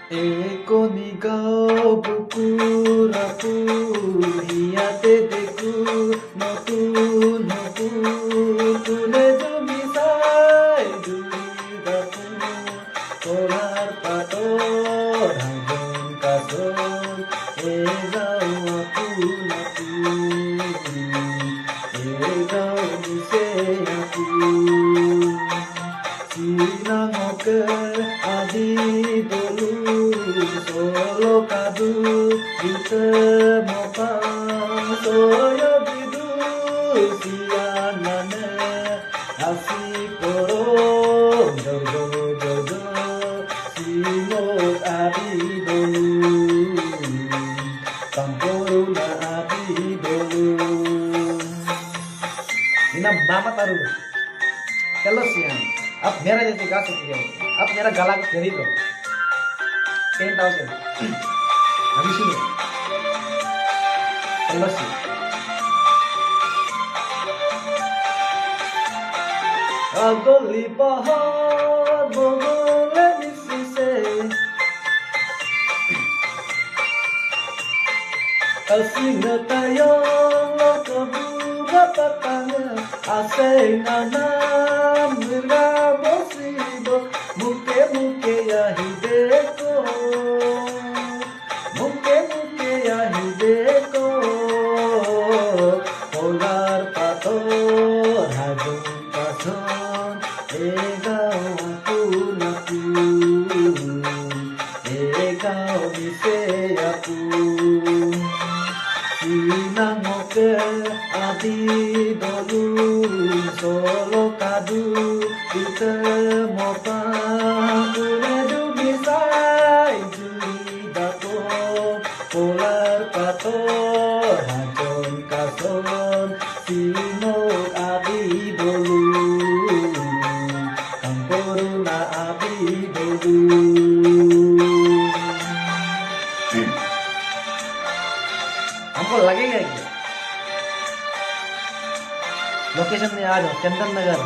acne গাঁও বুকুৰ হিয়াতে দেখো নতুন নতুন তুলে জমি চাই জুৰি দেখো কলাৰ পাতৰ হাজন কাজন গাঁও আপোন গাঁও দিছে চিনাঙকে আদি দলু solo kadu kita mopang soyo bidu sianane asi koro jojo jojo simo abi dolu kampuru na abi dolu ina mama taru चलो सियान अब मेरा जैसे गा सकते हो अब मेरा गला को खरीद लो 10,000 अभी सुनो चलो सी अगली पहाड़ बगले मिसी से asing tayong kabura patanga asing anam mirga bosido muke muke ya hideko polar pator hajon kason egao apun egao bise apun sinangoke adi dolu solo kadu dite mopa kune dubi sai juri dato polar pator hajon kason sino adi dolu kampuru na adi dolu हमको लगेगा कि location में आ जाओ चंदन नगर